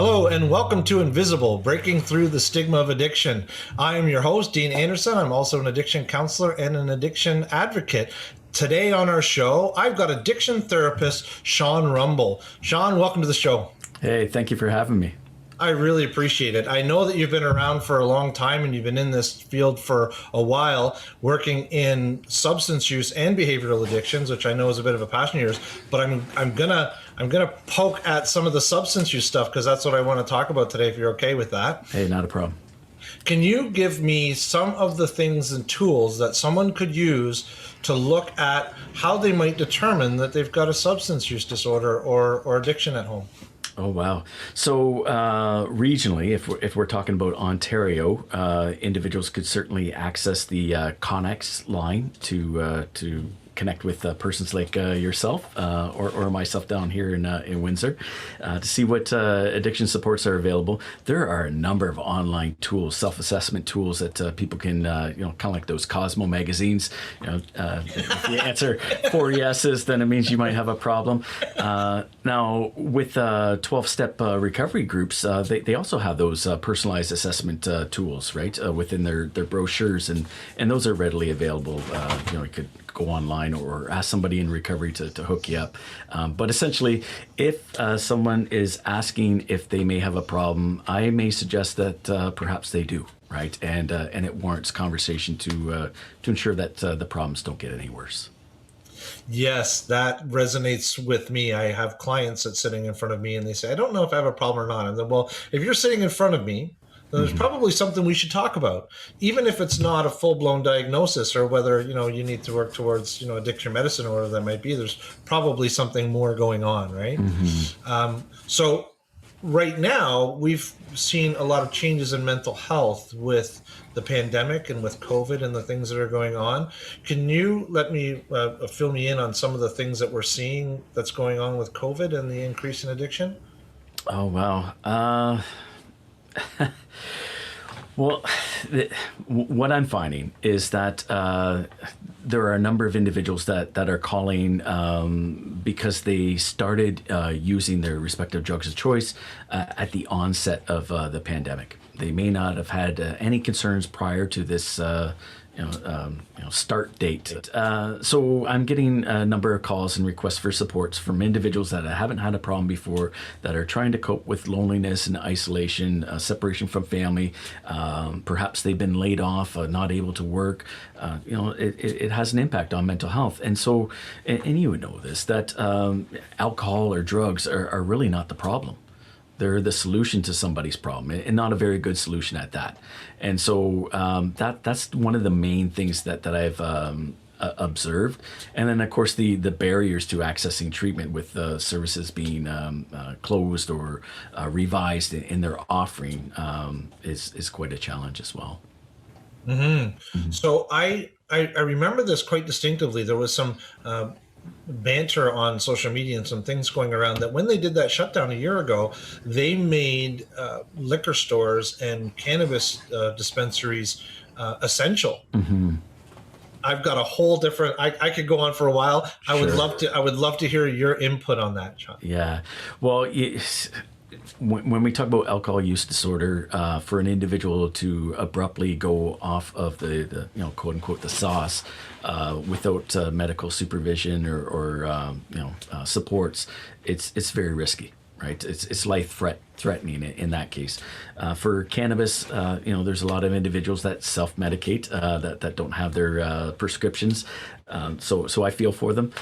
Hello and welcome to Invisible, Breaking Through the Stigma of Addiction. I am your host, Dean Anderson. I'm also an addiction counselor and an addiction advocate. Today on our show, I've got addiction therapist, Sean Rumble. Sean, welcome to the show. Hey, thank you for having me. I really appreciate it. I know that you've been around for a long time and you've been in this field for a while, working in substance use and behavioral addictions, which I know is a bit of a passion of yours. But I'm gonna poke at some of the substance use stuff because that's what I want to talk about today. If you're okay with that. Hey, not a problem. Can you give me some of the things and tools that someone could use to look at how they might determine that they've got a substance use disorder or addiction at home? Oh, wow. So regionally, if we're talking about Ontario, individuals could certainly access the Connex line to connect with persons like yourself or myself down here in Windsor to see what addiction supports are available. There are a number of online tools, self-assessment tools that people can, kind of like those Cosmo magazines. If you answer 4 yeses, then it means you might have a problem. Now, with 12-step recovery groups, they also have those personalized assessment tools, right, within their brochures, and those are readily available. You could go online or ask somebody in recovery to hook you up. But essentially, if someone is asking if they may have a problem, I may suggest that perhaps they do, right? And it warrants conversation to ensure that the problems don't get any worse. Yes, that resonates with me. I have clients that's sitting in front of me and they say, I don't know if I have a problem or not. And then, well, if you're sitting in front of me, then there's probably something we should talk about, even if it's not a full-blown diagnosis or whether, you need to work towards, addiction medicine or whatever that might be. There's probably something more going on, right? So right now, we've seen a lot of changes in mental health with the pandemic and with COVID and the things that are going on. Can you let me fill me in on some of the things that we're seeing that's going on with COVID and the increase in addiction? Oh, wow. Well, what I'm finding is that there are a number of individuals that are calling because they started using their respective drugs of choice at the onset of the pandemic. They may not have had any concerns prior to this start date. So I'm getting a number of calls and requests for supports from individuals that haven't had a problem before, that are trying to cope with loneliness and isolation, separation from family. Perhaps they've been laid off, not able to work. It has an impact on mental health. And so, and you would know this, that alcohol or drugs are really not the problem. They're the solution to somebody's problem, and not a very good solution at that. And so that's one of the main things that I've observed. And then, of course, the barriers to accessing treatment with services being closed or revised in their offering is quite a challenge as well. So I remember this quite distinctively. There was some banter on social media and some things going around that when they did that shutdown a year ago, they made liquor stores and cannabis dispensaries essential. I've got a whole different, I could go on for a while. I would love to hear your input on that, Sean. Yeah. Well, when we talk about alcohol use disorder, for an individual to abruptly go off of the quote unquote the sauce without medical supervision or supports, it's very risky, right? It's life threatening in that case. For cannabis, there's a lot of individuals that self-medicate that don't have their prescriptions. So I feel for them.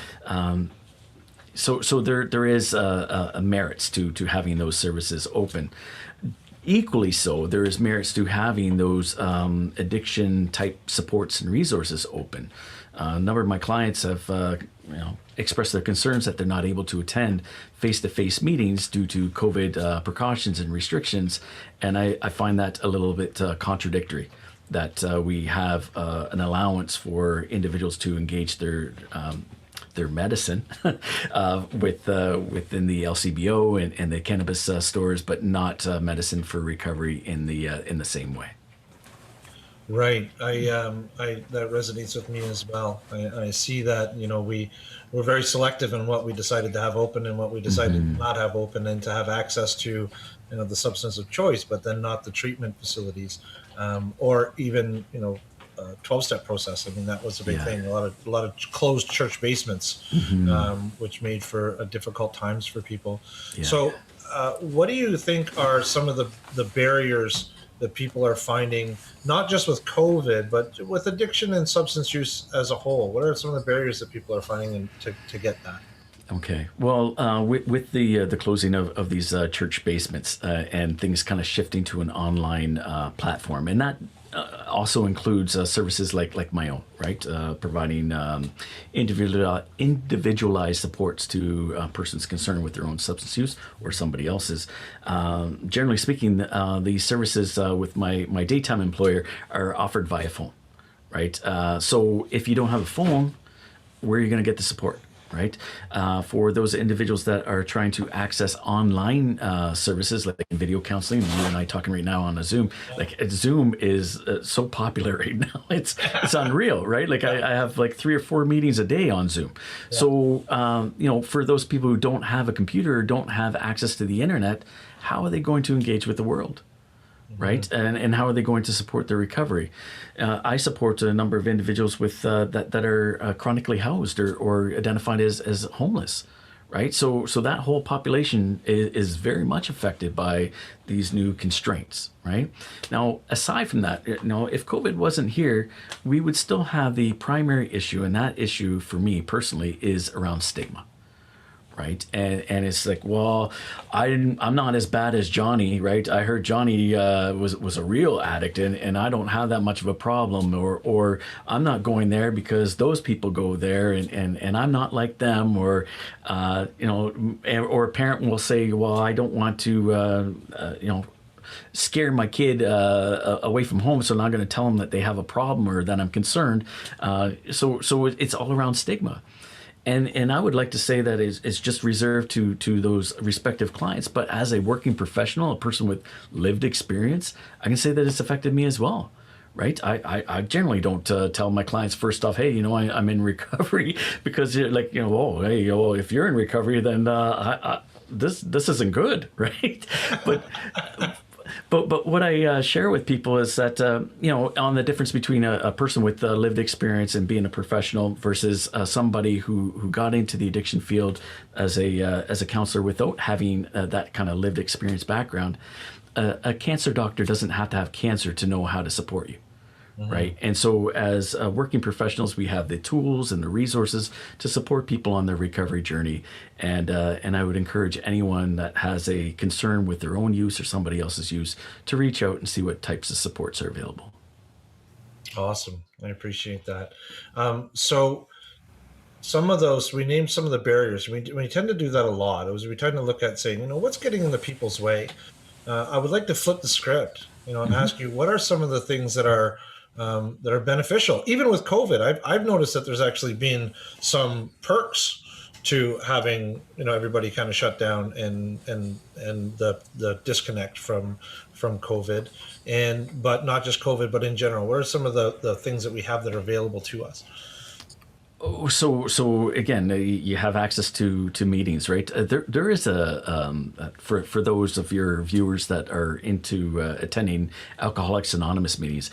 So there is a merits to having those services open. Equally so, there is merits to having those addiction type supports and resources open. A number of my clients have expressed their concerns that they're not able to attend face-to-face meetings due to COVID precautions and restrictions, and I find that a little bit contradictory. That we have an allowance for individuals to engage their medicine within the LCBO and the cannabis stores, but not medicine for recovery in the same way. Right. That resonates with me as well. I see that, we're very selective in what we decided to have open and what we decided to not have open, and to have access to the substance of choice, but then not the treatment facilities, or even 12-step process. I mean, that was a big Yeah. thing. A lot of closed church basements, which made for difficult times for people. Yeah. So, what do you think are some of the barriers that people are finding, not just with COVID, but with addiction and substance use as a whole? What are some of the barriers that people are finding to get that? Okay. Well, with the closing of these church basements and things kind of shifting to an online platform, and that also includes services like my own, right? Providing individualized supports to persons concerned with their own substance use or somebody else's. Generally speaking, these services with my daytime employer are offered via phone, right? So if you don't have a phone, where are you going to get the support? Right? For those individuals that are trying to access online services like video counseling, you and I talking right now on a Zoom, like Zoom is so popular right now. It's unreal, right? Like I have like 3 or 4 meetings a day on Zoom. Yeah. So, for those people who don't have a computer or don't have access to the internet, how are they going to engage with the world? Right, and how are they going to support their recovery? I support a number of individuals with that are chronically housed or identified as homeless, right? So that whole population is very much affected by these new constraints, right? Now, aside from that, if COVID wasn't here, we would still have the primary issue, and that issue for me personally is around stigma. Right. And it's like, well, I'm not as bad as Johnny. Right. I heard Johnny was a real addict and I don't have that much of a problem, or I'm not going there because those people go there and I'm not like them, or a parent will say, well, I don't want to scare my kid away from home, so I'm not going to tell them that they have a problem or that I'm concerned. So it's all around stigma. And I would like to say that it's just reserved to those respective clients. But as a working professional, a person with lived experience, I can say that it's affected me as well. Right? I generally don't tell my clients first off, hey, I'm in recovery, because you're like, if you're in recovery, then this isn't good, right? But what I share with people is that, on the difference between a person with lived experience and being a professional versus somebody who got into the addiction field as a counselor without having that kind of lived experience background. A cancer doctor doesn't have to have cancer to know how to support you. Mm-hmm. Right. And so as working professionals, we have the tools and the resources to support people on their recovery journey. And I would encourage anyone that has a concern with their own use or somebody else's use to reach out and see what types of supports are available. Awesome. I appreciate that. So some of those, we named some of the barriers. We tend to do that a lot. We tend to look at saying, what's getting in the people's way? I would like to flip the script, and mm-hmm. ask you, what are some of the things that are beneficial? Even with COVID, I've noticed that there's actually been some perks to having everybody kind of shut down and the disconnect from COVID, but not just COVID, but in general. What are some of the things that we have that are available to us? Oh, so again, you have access to meetings, right? There is for those of your viewers that are into attending Alcoholics Anonymous meetings,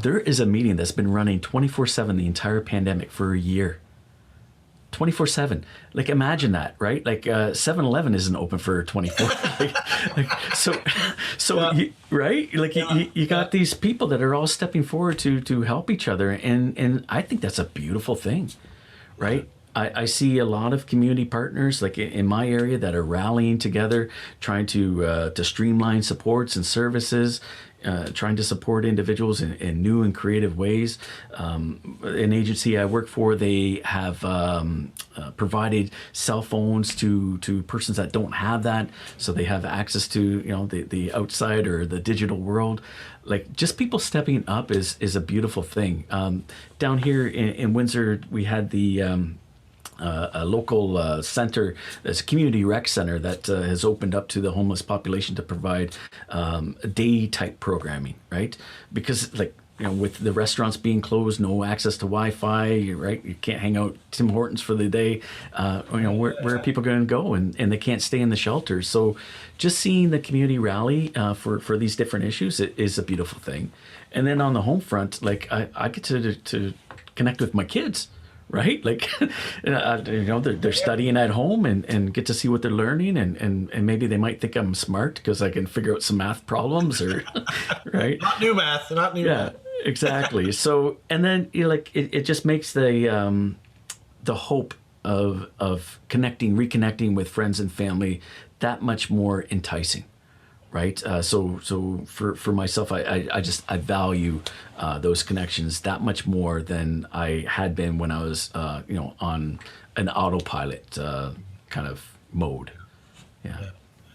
there is a meeting that's been running 24/7 the entire pandemic for a year. 24/7. Like, imagine that, right? Like 7-Eleven isn't open for 24. Right? Like you got these people that are all stepping forward to help each other, and I think that's a beautiful thing, right? I see a lot of community partners, like in my area, that are rallying together, trying to streamline supports and services, trying to support individuals in new and creative ways. An agency I work for, they have provided cell phones to persons that don't have that, so they have access to the outside or the digital world. Like, just people stepping up is a beautiful thing. Down here in Windsor, we had a local center, there's a community rec center that has opened up to the homeless population to provide day type programming, right? Because like with the restaurants being closed, no access to Wi-Fi, right? You can't hang out Tim Hortons for the day. Where are people going to go? And they can't stay in the shelters. So just seeing the community rally for these different issues is a beautiful thing. And then on the home front, like I get to connect with my kids. Right? Like, they're studying at home and get to see what they're learning. And maybe they might think I'm smart because I can figure out some math problems or, right? Not new math, not new math. Exactly. So, and then, it just makes the hope of reconnecting with friends and family that much more enticing. Right. So for myself, I value those connections that much more than I had been when I was, on an autopilot kind of mode. Yeah.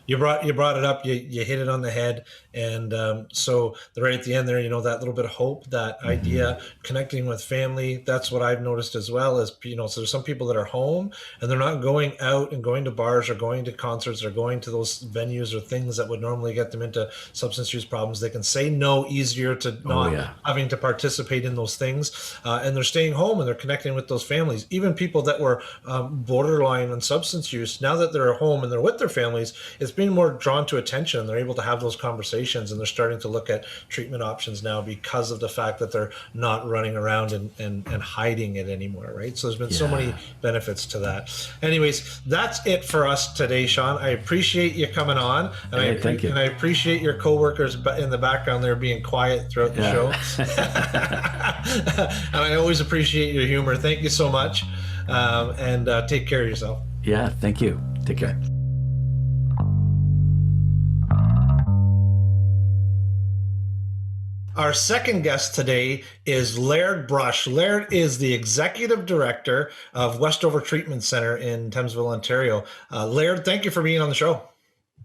You brought it up. You hit it on the head, and so right at the end there, that little bit of hope, that idea, connecting with family. That's what I've noticed as well. As so there's some people that are home and they're not going out and going to bars or going to concerts or going to those venues or things that would normally get them into substance use problems. They can say no easier to not having to participate in those things, and they're staying home and they're connecting with those families. Even people that were borderline on substance use, now that they're home and they're with their families, it's being more drawn to attention, and they're able to have those conversations, and they're starting to look at treatment options now because of the fact that they're not running around and hiding it anymore, right? So there's been so many benefits to that. Anyways, that's it for us today, Sean. I appreciate you coming on, and thank you. And I appreciate your coworkers in the background there being quiet throughout the show. And I always appreciate your humor. Thank you so much, and take care of yourself. Yeah, thank you. Take care. Our second guest today is Laird Brush. Laird is the Executive Director of Westover Treatment Centre in Thamesville, Ontario. Laird, thank you for being on the show.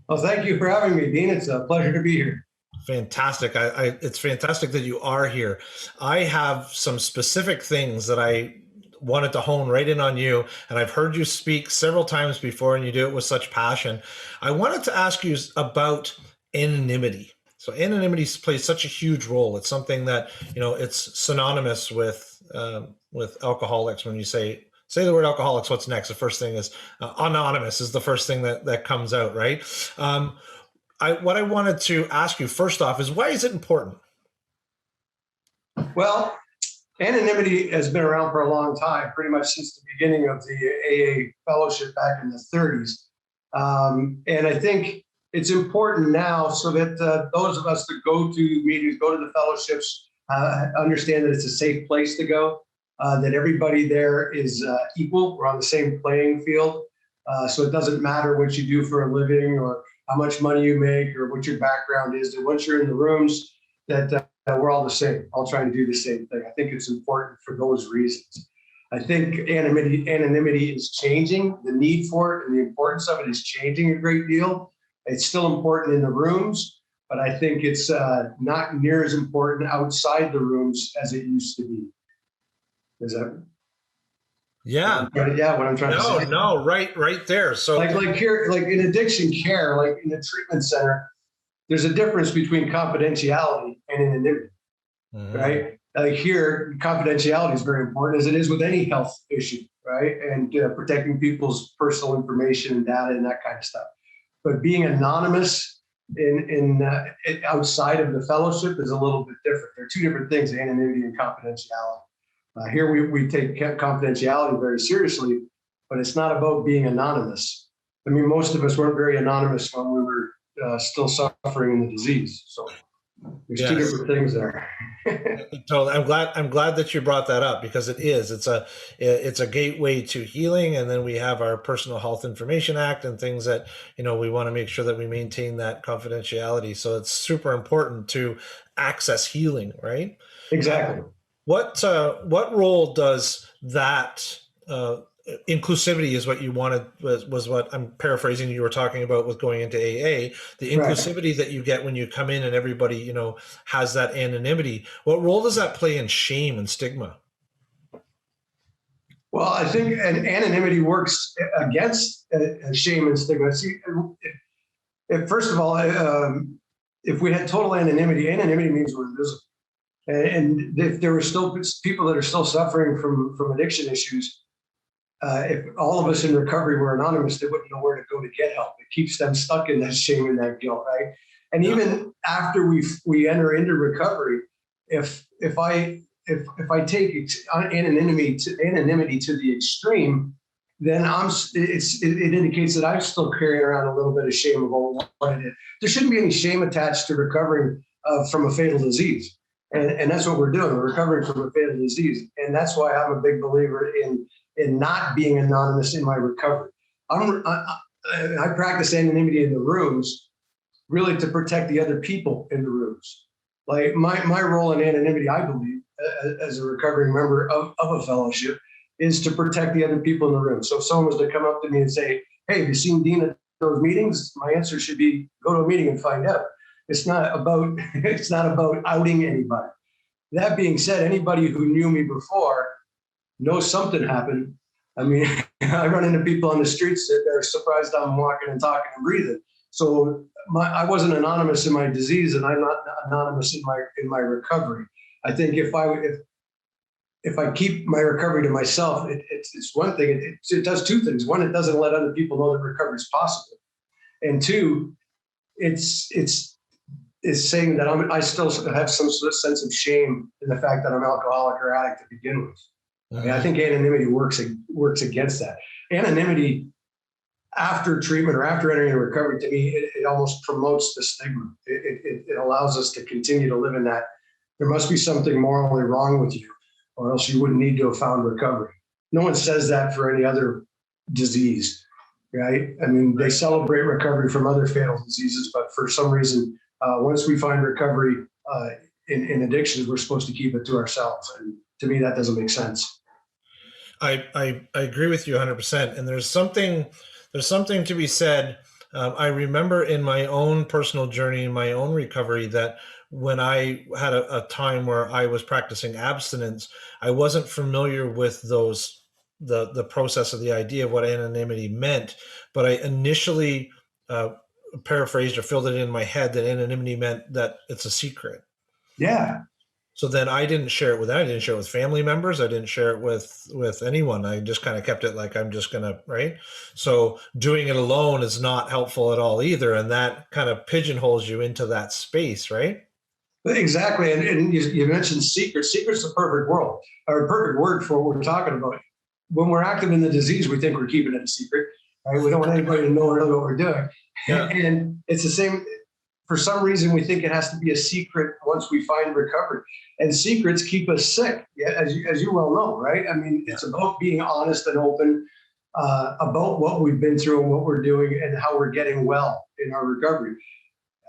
Well, thank you for having me, Dean. It's a pleasure to be here. Fantastic. It's fantastic that you are here. I have some specific things that I wanted to hone right in on you, and I've heard you speak several times before, and you do it with such passion. I wanted to ask you about anonymity. So anonymity plays such a huge role. It's something that, it's synonymous with alcoholics. When you say the word alcoholics, what's next? The first thing is anonymous is the first thing that comes out, right? What I wanted to ask you first off is, why is it important? Well, anonymity has been around for a long time, pretty much since the beginning of the AA fellowship back in the 30s. And I think it's important now so that those of us that go to meetings, go to the fellowships, understand that it's a safe place to go, that everybody there is equal. We're on the same playing field. So it doesn't matter what you do for a living or how much money you make or what your background is, that once you're in the rooms, that we're all the same, all trying to do the same thing. I think it's important for those reasons. I think anonymity is changing. The need for it and the importance of it is changing a great deal. It's still important in the rooms, but I think it's not near as important outside the rooms as it used to be. Is that? Yeah. What I'm trying to say. No, right there. So like here, like in addiction care, like in a treatment center, there's a difference between confidentiality and anonymity, right? Like here, confidentiality is very important, as it is with any health issue, right? And protecting people's personal information and data and that kind of stuff. But being anonymous in outside of the fellowship is a little bit different. They're two different things, anonymity and confidentiality. Here we take confidentiality very seriously, but it's not about being anonymous. I mean, most of us weren't very anonymous when we were still suffering in the disease. So there's two different things there. Totally. I'm glad that you brought that up, because it's a gateway to healing. And then we have our Personal Health Information Act and things that, we want to make sure that we maintain that confidentiality. So it's super important to access healing, right? Exactly. What role does that inclusivity is what you wanted, was what I'm paraphrasing you were talking about with going into AA, the inclusivity that you get when you come in and everybody, has that anonymity. What role does that play in shame and stigma? Well, I think anonymity works against shame and stigma. See, first of all, if we had total anonymity means we're invisible. And if there were still people that are still suffering from addiction issues, if all of us in recovery were anonymous, they wouldn't know where to go to get help. It keeps them stuck in that shame and that guilt, right? And even after we enter into recovery, if I take anonymity to the extreme, then it indicates that I'm still carrying around a little bit of shame about what it is. There shouldn't be any shame attached to recovering from a fatal disease. And that's what we're doing. We're recovering from a fatal disease. And that's why I'm a big believer in not being anonymous in my recovery. I practice anonymity in the rooms really to protect the other people in the rooms. Like my role in anonymity, I believe, as a recovering member of a fellowship, is to protect the other people in the room. So if someone was to come up to me and say, "Hey, have you seen Dean at those meetings?" My answer should be, go to a meeting and find out. It's not about outing anybody. That being said, anybody who knew me before knows something happened. I mean, I run into people on the streets that are surprised I'm walking and talking and breathing. So I wasn't anonymous in my disease, and I'm not anonymous in my recovery. I think if I keep my recovery to myself, it's one thing. It does two things. One, it doesn't let other people know that recovery is possible, and two, it's saying that I still have some sort of sense of shame in the fact that I'm alcoholic or addict to begin with. I mean, I think anonymity works against that. Anonymity after treatment or after entering a recovery, to me, it almost promotes the stigma. It allows us to continue to live in that. There must be something morally wrong with you, or else you wouldn't need to have found recovery. No one says that for any other disease, right? I mean, they celebrate recovery from other fatal diseases, but for some reason, once we find recovery in addictions, we're supposed to keep it to ourselves. And to me, that doesn't make sense. I agree with you 100%. And there's something to be said. I remember in my own personal journey, in my own recovery, that when I had a time where I was practicing abstinence, I wasn't familiar with the process of the idea of what anonymity meant. But I initially paraphrased or filled it in my head that anonymity meant that it's a secret. Yeah. So then I didn't share it with them. I didn't share it with family members. I didn't share it with anyone. I just kind of kept it like I'm just going to, right? So doing it alone is not helpful at all either. And that kind of pigeonholes you into that space, right? Exactly. And you mentioned secrets. Secrets is a perfect word for what we're talking about. When we're active in the disease, we think we're keeping it a secret, right? We don't want anybody to know really what we're doing. Yeah. And it's the same. For some reason, we think it has to be a secret once we find recovery. And secrets keep us sick, as you well know, right? I mean, It's about being honest and open about what we've been through and what we're doing and how we're getting well in our recovery.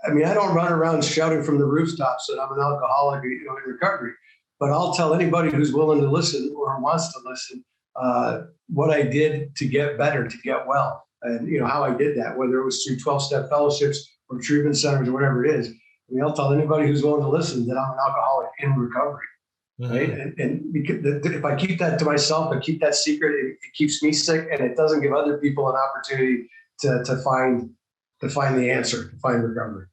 I mean, I don't run around shouting from the rooftops that I'm an alcoholic, in recovery, but I'll tell anybody who's willing to listen or wants to listen what I did to get better, to get well, and how I did that, whether it was through 12-step fellowships or treatment centers or whatever it is. I mean, I'll tell anybody who's willing to listen that I'm an alcoholic in recovery, right? And because if I keep that to myself, I keep that secret, it keeps me sick, and it doesn't give other people an opportunity to find the answer, to find recovery.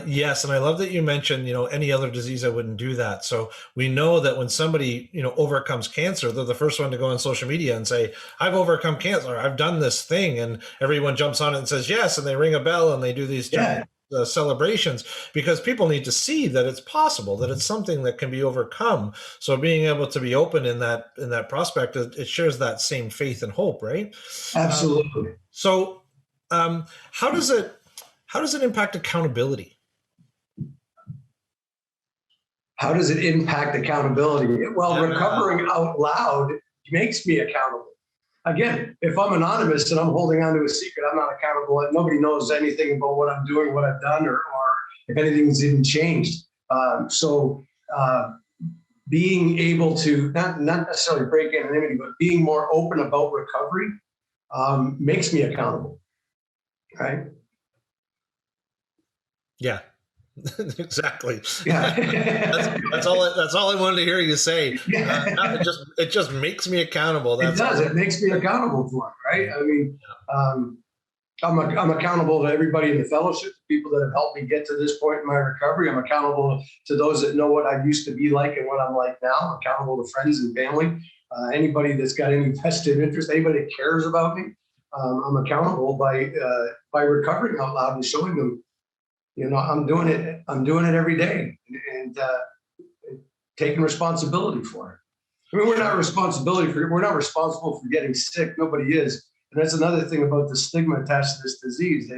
Yes, and I love that you mentioned, any other disease, I wouldn't do that. So we know that when somebody, overcomes cancer, they're the first one to go on social media and say, "I've overcome cancer. I've done this thing," and everyone jumps on it and says yes, and they ring a bell and they do these celebrations, because people need to see that it's possible, that it's something that can be overcome. So being able to be open in that prospect, it shares that same faith and hope, right? Absolutely. So how does it impact accountability? How does it impact accountability? Well, recovering out loud makes me accountable. Again, if I'm anonymous and I'm holding on to a secret, I'm not accountable. Nobody knows anything about what I'm doing, what I've done, or if anything's even changed. So being able to not necessarily break anonymity, but being more open about recovery makes me accountable, right? Yeah, exactly. Yeah. that's all I wanted to hear you say. It just makes me accountable. It does. It makes me accountable for it, right? I mean, I'm accountable to everybody in the fellowship, people that have helped me get to this point in my recovery. I'm accountable to those that know what I used to be like and what I'm like now. I'm accountable to friends and family, anybody that's got any vested interest, anybody that cares about me. I'm accountable by recovering out loud and showing them, I'm doing it. I'm doing it every day, and taking responsibility for it. I mean, we're not responsible for getting sick. Nobody is. And that's another thing about the stigma attached to this disease.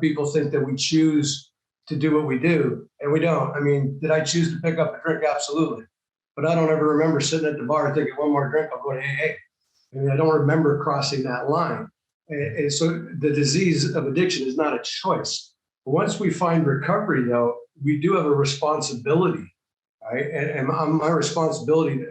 People think that we choose to do what we do, and we don't. I mean, did I choose to pick up a drink? Absolutely. But I don't ever remember sitting at the bar thinking, one more drink, I'll go to AA. I mean, I don't remember crossing that line. And so the disease of addiction is not a choice. But once we find recovery, though, we do have a responsibility, right? And my responsibility,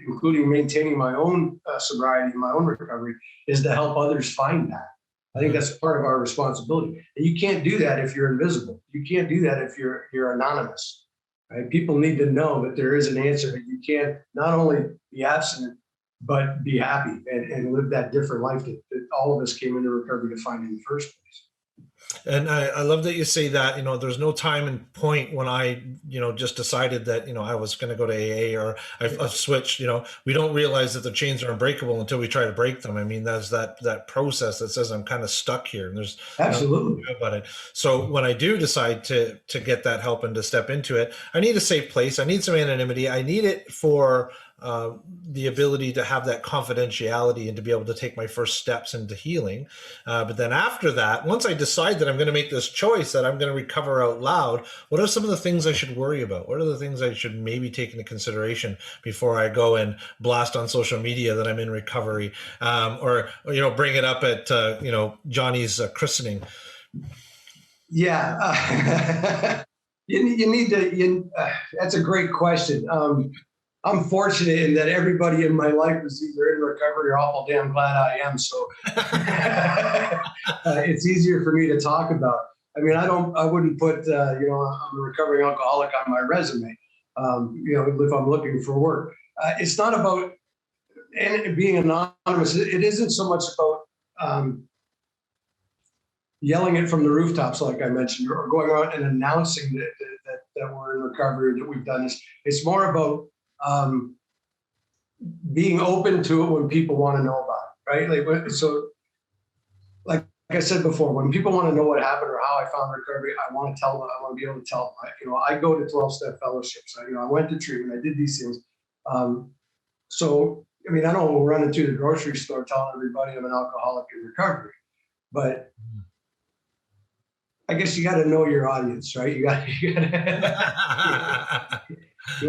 including maintaining my own sobriety, my own recovery, is to help others find that. I think that's part of our responsibility. And you can't do that if you're invisible. You can't do that if you're anonymous. Right? People need to know that there is an answer, that you can't not only be abstinent, but be happy and live that different life that all of us came into recovery to find in the first place. And I love that you say that, there's no time and point when I, just decided that, I was going to go to AA, or I've switched. We don't realize that the chains are unbreakable until we try to break them. I mean, there's that process that says I'm kind of stuck here, and there's absolutely about it. So when I do decide to get that help and to step into it, I need a safe place. I need some anonymity. I need it for the ability to have that confidentiality and to be able to take my first steps into healing. But then after that, once I decide that I'm going to make this choice, that I'm going to recover out loud, what are some of the things I should worry about? What are the things I should maybe take into consideration before I go and blast on social media that I'm in recovery, or bring it up at Johnny's christening? Yeah, you need to. That's a great question. I'm fortunate in that everybody in my life is either in recovery or awful damn glad I am. So it's easier for me to talk about. I mean, I wouldn't put, I'm a recovering alcoholic on my resume, if I'm looking for work. It's not about being anonymous. It isn't so much about yelling it from the rooftops, like I mentioned, or going out and announcing that we're in recovery, that we've done this. It's more about being open to it when people want to know about it, right? Like I said before, when people want to know what happened or how I found recovery, I want to tell them. I want to be able to tell them. I go to 12-step fellowships. I went to treatment. I did these things. So I mean, I don't run into the grocery store telling everybody I'm an alcoholic in recovery, but I guess you got to know your audience, right? You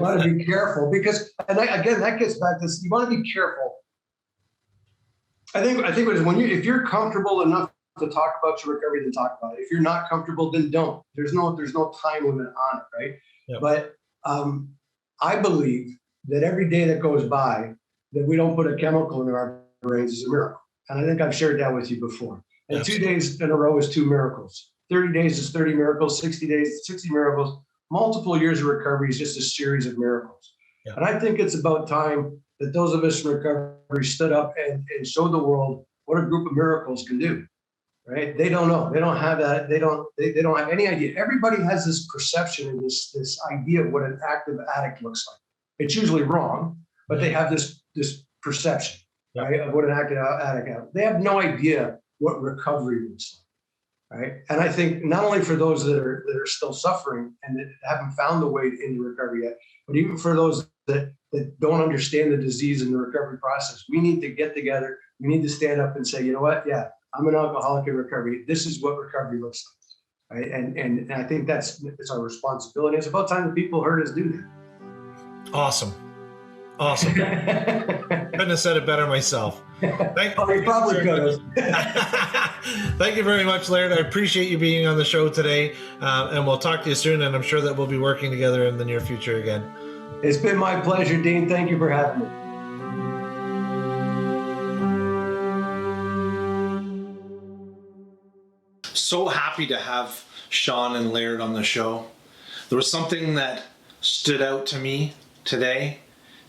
want to be careful because, again, that gets back to this. You want to be careful. I think it was if you're comfortable enough to talk about your recovery, then talk about it. If you're not comfortable, then don't. There's no time limit on it, right? Yep. But I believe that every day that goes by that we don't put a chemical in our brains is a miracle. And I think I've shared that with you before. And yes. 2 days in a row is 2 miracles. 30 days is 30 miracles. 60 days is 60 miracles. Multiple years of recovery is just a series of miracles. Yeah. And I think it's about time that those of us in recovery stood up and showed the world what a group of miracles can do, right? They don't know. They don't have that. They don't have any idea. Everybody has this perception and this idea of what an active addict looks like. It's usually wrong, but they have this perception, right, of what an active addict is. They have no idea what recovery looks like, right? And I think not only for those that are still suffering and that haven't found the way into recovery yet, but even for those that don't understand the disease and the recovery process, we need to get together. We need to stand up and say, you know what? Yeah, I'm an alcoholic in recovery. This is what recovery looks like, right? And I think it's our responsibility. It's about time the people heard us do that. Awesome. Couldn't have said it better myself. You probably could have. Thank you very much, Laird. I appreciate you being on the show today, and we'll talk to you soon, and I'm sure that we'll be working together in the near future again. It's been my pleasure, Dean. Thank you for having me. So happy to have Sean and Laird on the show. There was something that stood out to me today,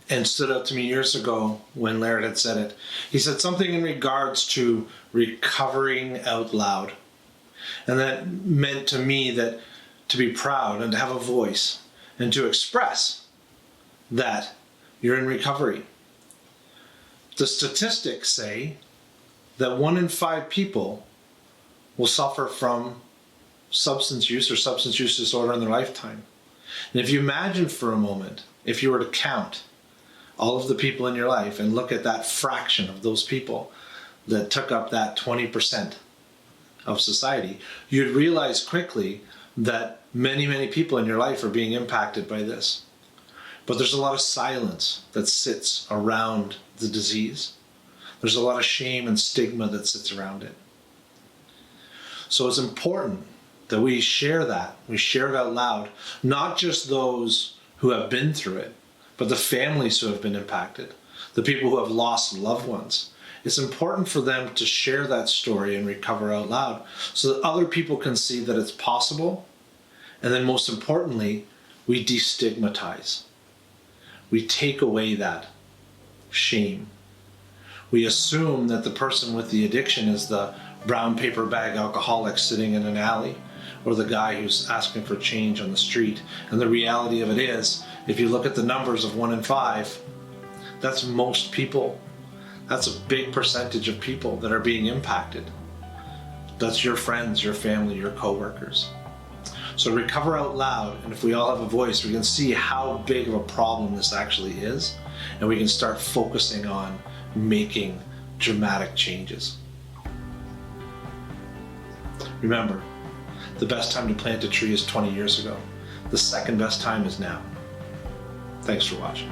and stood out to me years ago when Laird had said it. He said something in regards to recovering out loud. And that meant to me that to be proud and to have a voice and to express that you're in recovery. The statistics say that 1 in 5 people will suffer from substance use or substance use disorder in their lifetime. And if you imagine for a moment, if you were to count all of the people in your life and look at that fraction of those people that took up that 20% of society, you'd realize quickly that many, many people in your life are being impacted by this. But there's a lot of silence that sits around the disease. There's a lot of shame and stigma that sits around it. So it's important that we share that. We share it out loud, not just those who have been through it, but the families who have been impacted, the people who have lost loved ones. It's important for them to share that story and recover out loud so that other people can see that it's possible. And then most importantly, we destigmatize. We take away that shame. We assume that the person with the addiction is the brown paper bag alcoholic sitting in an alley, or the guy who's asking for change on the street. And the reality of it is, if you look at the numbers of 1 in 5, that's most people. That's a big percentage of people that are being impacted. That's your friends, your family, your coworkers. So recover out loud, and if we all have a voice, we can see how big of a problem this actually is, and we can start focusing on making dramatic changes. Remember, the best time to plant a tree is 20 years ago. The second best time is now. Thanks for watching.